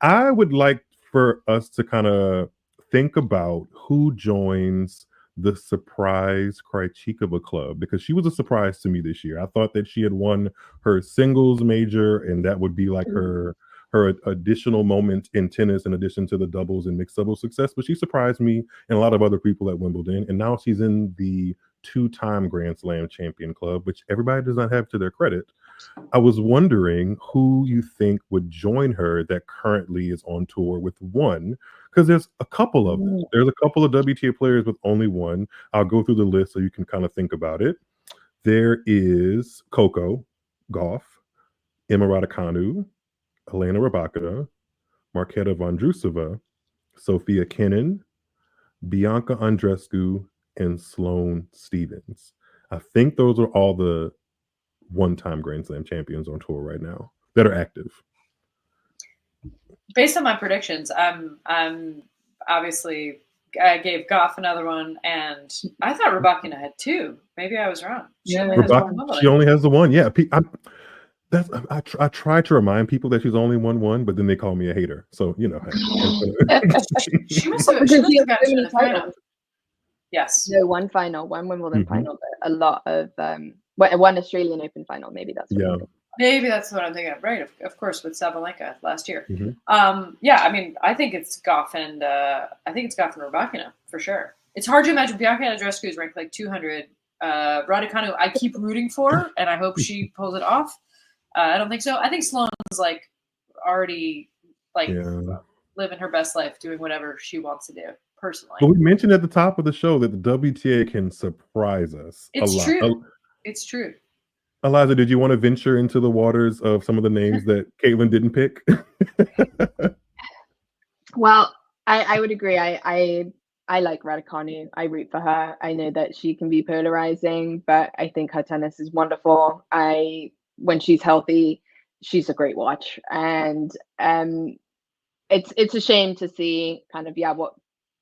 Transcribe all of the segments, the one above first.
I would like for us to kind of think about who joins the surprise Krejcikova club, because she was a surprise to me this year. I thought that she had won her singles major, and that would be like her additional moment in tennis in addition to the doubles and mixed doubles success. But she surprised me and a lot of other people at Wimbledon, and now she's in the two-time Grand Slam champion club, which everybody does not have to their credit. I was wondering who you think would join her that currently is on tour with one, because there's a couple of them. There's a couple of WTA players with only one. I'll go through the list so you can kind of think about it. There is Coco Gauff, Emma Raducanu, Elena Rybakina, Marketa Vondrousova, Sofia Kenin, Bianca Andreescu, and Sloane Stephens. I think those are all the one-time Grand Slam champions on tour right now that are active. Based on my predictions, I'm obviously I gave Gauff another one, and I thought Rybakina had two. Maybe I was wrong. She only has the one. Yeah, I try to remind people that she's only won one, but then they call me a hater. So she must have gotten to the final. Yes. No, one Wimbledon final, but a lot of one Australian Open final. Maybe that's what Maybe that's what I'm thinking of. Right, of course, with Sabalenka last year. I mean, I think it's Gauff and Rybakina for sure. It's hard to imagine Bianca Andreescu is ranked like 200. Raducanu, I keep rooting for, and I hope she pulls it off. I don't think so. I think Sloane's like already living her best life, doing whatever she wants to do personally. But we mentioned at the top of the show that the WTA can surprise us a lot. True. It's true. Eliza, did you want to venture into the waters of some of the names that Caitlin didn't pick? Well, I would agree. I like Raducanu. I root for her. I know that she can be polarizing, but I think her tennis is wonderful. When she's healthy, she's a great watch. And it's a shame to see kind of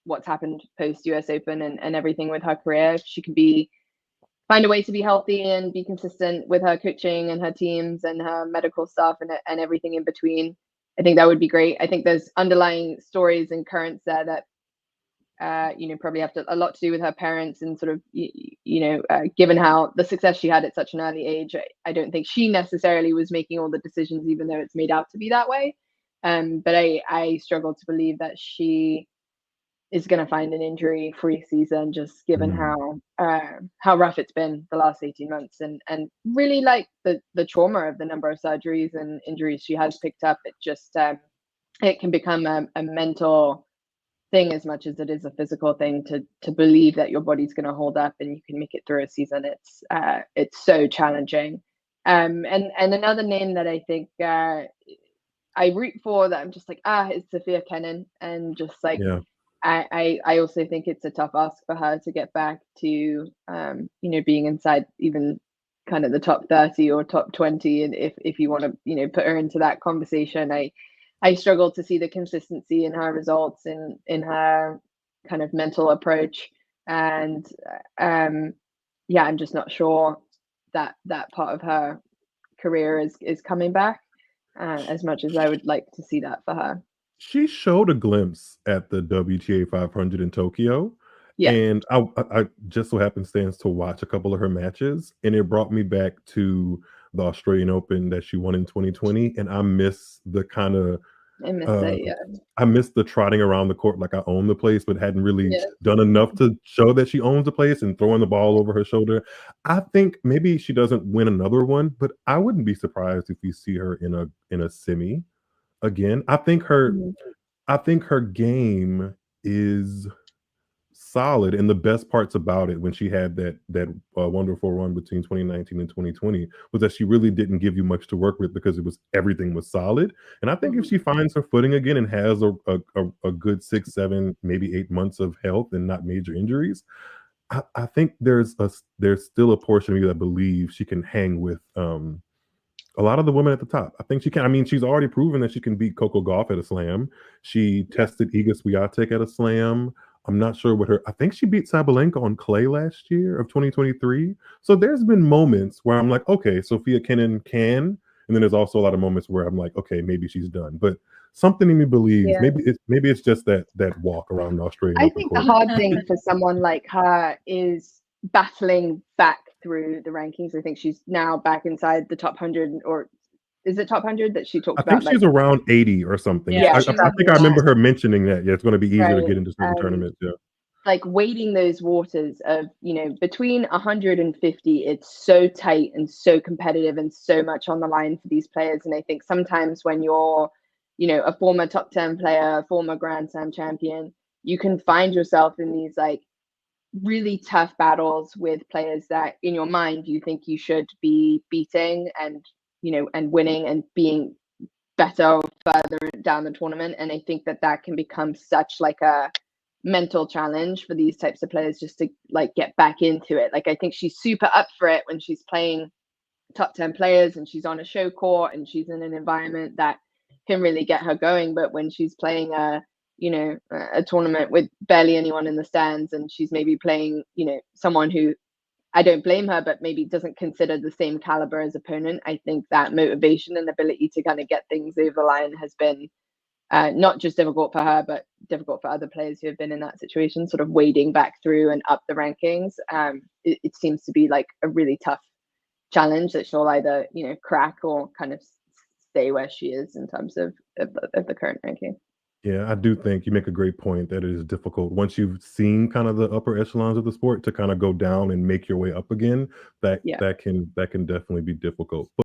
what's happened post US Open and everything with her career. If she can find a way to be healthy and be consistent with her coaching and her teams and her medical stuff and everything in between, I think that would be great. I think there's underlying stories and currents there that probably have a lot to do with her parents and sort of given how the success she had at such an early age. I don't think she necessarily was making all the decisions, even though it's made out to be that way. But I struggle to believe that she is going to find an injury-free season, just given how rough it's been the last 18 months and really like the trauma of the number of surgeries and injuries she has picked up. It just it can become a mental thing as much as it is a physical thing to believe that your body's going to hold up and you can make it through a season. It's so challenging. And another name that I think I root for, that I'm just like is Sofia Kenin, and just like I also think it's a tough ask for her to get back to being inside even kind of the top 30 or top 20, and if you want to put her into that conversation. I struggle to see the consistency in her results and in her kind of mental approach. And I'm just not sure that part of her career is coming back as much as I would like to see that for her. She showed a glimpse at the WTA 500 in Tokyo. Yeah. And I just so happenstance to watch a couple of her matches, and it brought me back to the Australian Open that she won in 2020. And I miss the kind of I missed the trotting around the court like I own the place, but hadn't really done enough to show that she owns the place and throwing the ball over her shoulder. I think maybe she doesn't win another one, but I wouldn't be surprised if we see her in a semi again. I think her game is solid, and the best parts about it when she had that wonderful run between 2019 and 2020 was that she really didn't give you much to work with because everything was solid. And I think if she finds her footing again and has a good 6, 7, maybe 8 months of health and not major injuries, I think there's still a portion of me that believes she can hang with a lot of the women at the top. I think she can. I mean, she's already proven that she can beat Coco Gauff at a slam. She tested Iga Swiatek at a slam. I'm not sure I think she beat Sabalenka on clay last year of 2023. So there's been moments where I'm like, okay, Sofia Kenin can And then there's also a lot of moments where I'm like, okay, maybe she's done. But something in me believes maybe it's just that walk around the Australian I Open think court. the hard thing for someone like her is battling back through the rankings. I think she's now back inside the top 100, or is it top 100 that she talked I about? think she's around 80 or something. Yeah, I think I remember her mentioning that. Yeah, it's going to be easier to get into certain tournaments. Yeah. Like wading those waters of, between 150, it's so tight and so competitive and so much on the line for these players. And I think sometimes when you're, a former top 10 player, a former Grand Slam champion, you can find yourself in these like really tough battles with players that in your mind you think you should be beating and winning and being better further down the tournament. And I think that can become such like a mental challenge for these types of players just to like get back into it. Like I think she's super up for it when she's playing top 10 players and she's on a show court and she's in an environment that can really get her going. But when she's playing a tournament with barely anyone in the stands and she's maybe playing, someone who, I don't blame her, but maybe doesn't consider the same caliber as opponent, I think that motivation and ability to kind of get things over the line has been not just difficult for her, but difficult for other players who have been in that situation, sort of wading back through and up the rankings. It seems to be like a really tough challenge that she'll either, crack or kind of stay where she is in terms of the current ranking. Yeah, I do think you make a great point that it is difficult once you've seen kind of the upper echelons of the sport to kind of go down and make your way up again. That can definitely be difficult.